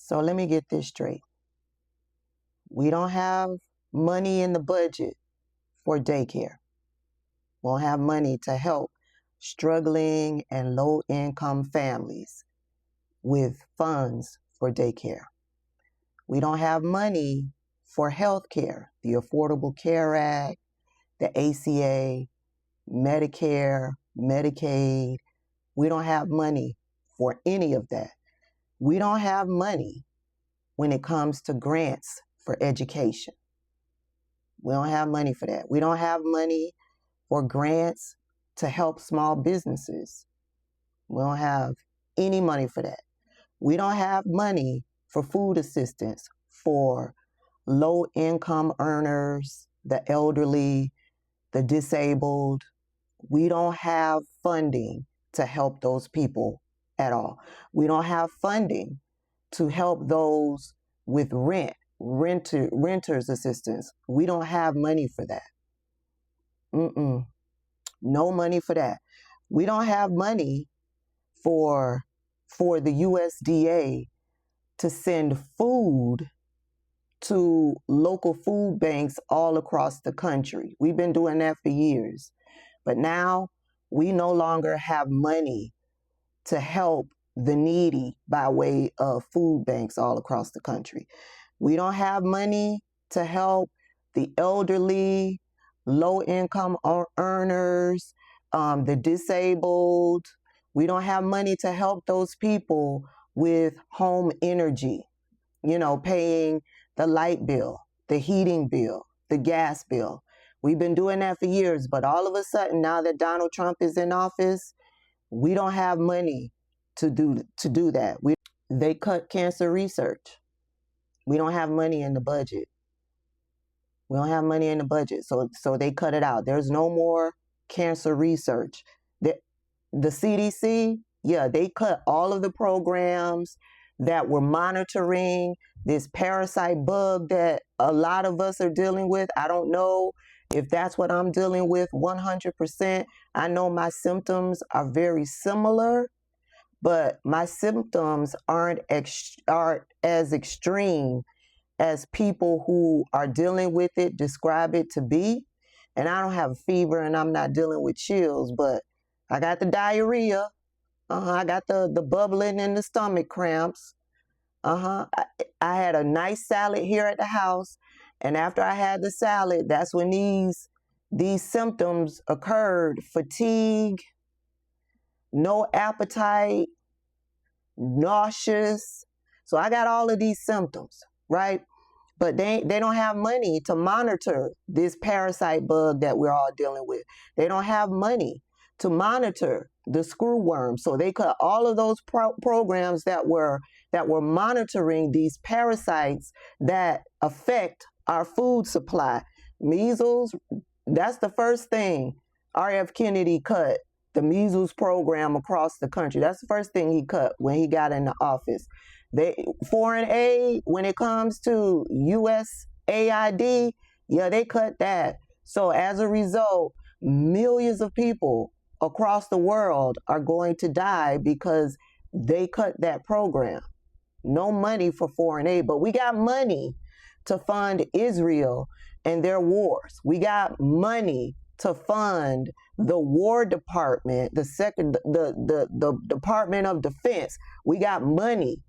So let me get this straight. We don't have money in the budget for daycare. We don't have money to help struggling and low-income families with funds for daycare. We don't have money for health care, the Affordable Care Act, the ACA, Medicare, Medicaid. We don't have money for any of that. We don't have money when it comes to grants for education. We don't have money for that. We don't have money for grants to help small businesses. We don't have any money for that. We don't have money for food assistance for low-income earners, the elderly, the disabled. We don't have funding to help those people at all. We don't have funding to help those with renters assistance. We don't have money for that. No money for that. We don't have money for the USDA to send food to local food banks all across the country. We've been doing that for years. But now we no longer have money to help the needy by way of food banks all across the country. We don't have money to help the elderly, low-income earners, the disabled. We don't have money to help those people with home energy, paying the light bill, the heating bill, the gas bill. We've been doing that for years, but all of a sudden, now that Donald Trump is in office, we don't have money to do that. They cut cancer research. We don't have money in the budget. We don't have money in the budget, so they cut it out. There's no more cancer research. The CDC, they cut all of the programs that were monitoring this parasite bug that a lot of us are dealing with. I don't know if that's what I'm dealing with 100%. I know my symptoms are very similar, but my symptoms aren't as extreme as people who are dealing with it describe it to be. And I don't have a fever and I'm not dealing with chills, but I got the diarrhea. I got the bubbling and the stomach cramps. I had a nice salad here at the house. And after I had the salad, that's when these symptoms occurred. Fatigue, no appetite, nauseous. So I got all of these symptoms, right? But they don't have money to monitor this parasite bug that we're all dealing with. They don't have money to monitor the screwworm. So they cut all of those programs that were monitoring these parasites that affect our food supply. Measles, that's the first thing R.F. Kennedy cut, the measles program across the country. That's the first thing he cut when he got into office. Foreign aid, when it comes to USAID, they cut that. So as a result, millions of people across the world are going to die because they cut that program. No money for foreign aid, but we got money to fund Israel and their wars. We got money to fund the War Department, the Department of Defense. We got money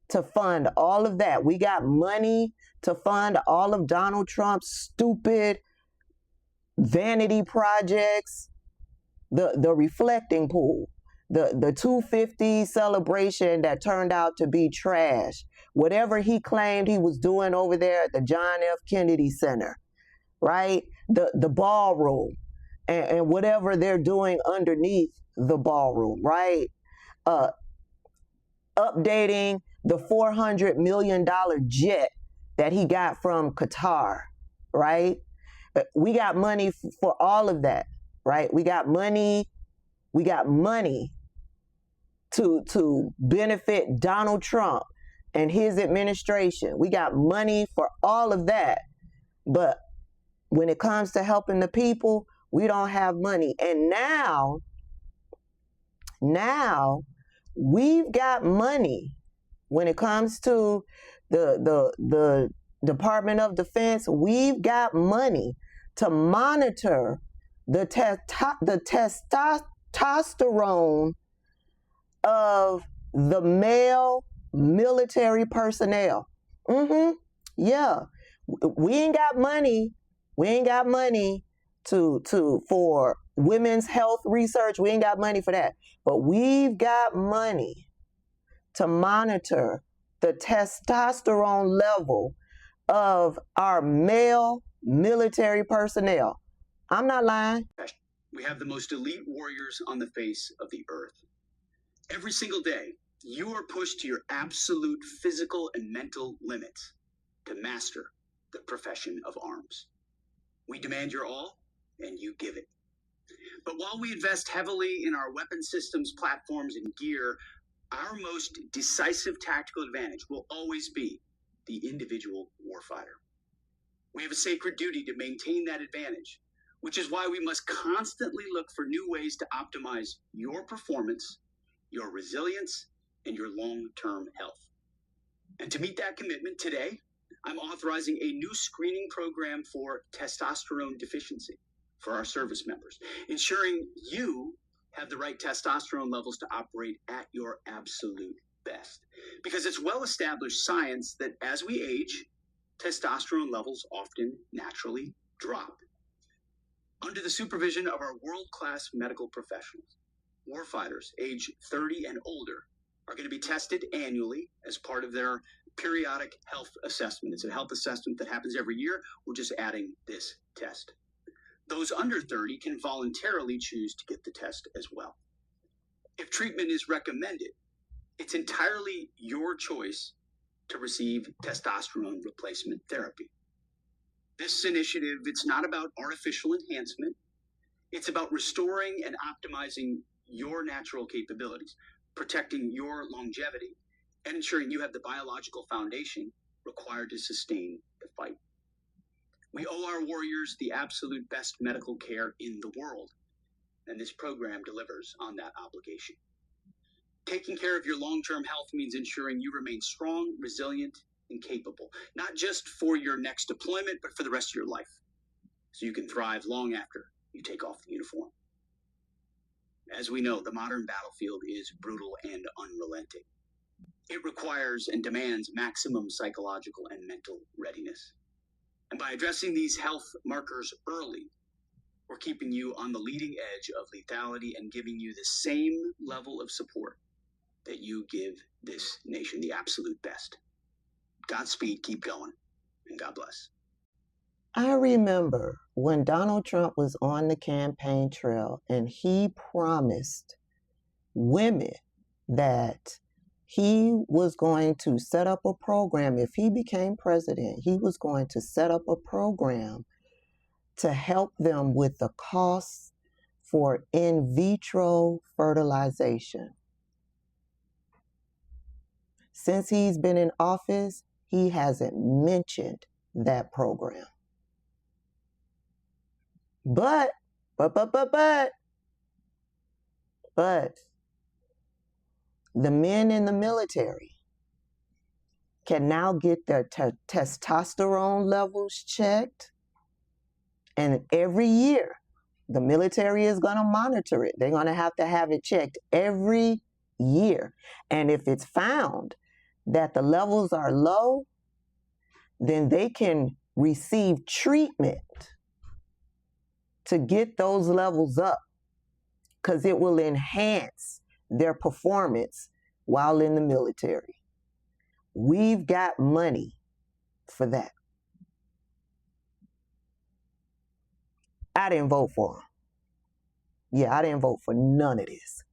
to fund all of that. We got money to fund all of Donald Trump's stupid vanity projects, the reflecting pool, the 250 celebration that turned out to be trash, whatever he claimed he was doing over there at the John F. Kennedy Center, right? The ballroom and whatever they're doing underneath the ballroom, right? Updating the $400 million jet that he got from Qatar, right? We got money for all of that, right? We got money to benefit Donald Trump and his administration. We got money for all of that. But when it comes to helping the people, we don't have money. And now we've got money. When it comes to the Department of Defense, we've got money to monitor the testosterone of the male military personnel. Yeah. We ain't got money. We ain't got money for women's health research. We ain't got money for that. But we've got money to monitor the testosterone level of our male military personnel. I'm not lying. We have the most elite warriors on the face of the earth. Every single day, you are pushed to your absolute physical and mental limits to master the profession of arms. We demand your all, and you give it. But while we invest heavily in our weapon systems, platforms, and gear, our most decisive tactical advantage will always be the individual warfighter. We have a sacred duty to maintain that advantage, which is why we must constantly look for new ways to optimize your performance, your resilience, and your long-term health. And to meet that commitment today, I'm authorizing a new screening program for testosterone deficiency for our service members, ensuring you have the right testosterone levels to operate at your absolute best. Because it's well-established science that as we age, testosterone levels often naturally drop. Under the supervision of our world-class medical professionals, warfighters age 30 and older are going to be tested annually as part of their periodic health assessment. It's a health assessment that happens every year. We're just adding this test. Those under 30 can voluntarily choose to get the test as well. If treatment is recommended, it's entirely your choice to receive testosterone replacement therapy. This initiative, it's not about artificial enhancement. It's about restoring and optimizing your natural capabilities, protecting your longevity, and ensuring you have the biological foundation required to sustain the fight. We owe our warriors the absolute best medical care in the world, and this program delivers on that obligation. Taking care of your long-term health means ensuring you remain strong, resilient, and capable, not just for your next deployment, but for the rest of your life, so you can thrive long after you take off the uniform. As we know, the modern battlefield is brutal and unrelenting. It requires and demands maximum psychological and mental readiness. And by addressing these health markers early, we're keeping you on the leading edge of lethality and giving you the same level of support that you give this nation, the absolute best. Godspeed, keep going, and God bless. I remember when Donald Trump was on the campaign trail and he promised women that he was going to set up a program. If he became president, he was going to set up a program to help them with the costs for in vitro fertilization. Since he's been in office, he hasn't mentioned that program. But the men in the military can now get their testosterone levels checked. And every year, the military is going to monitor it. They're going to have it checked every year. And if it's found that the levels are low, then they can receive treatment to get those levels up, because it will enhance their performance while in the military. We've got money for that. I didn't vote for him. Yeah, I didn't vote for none of this.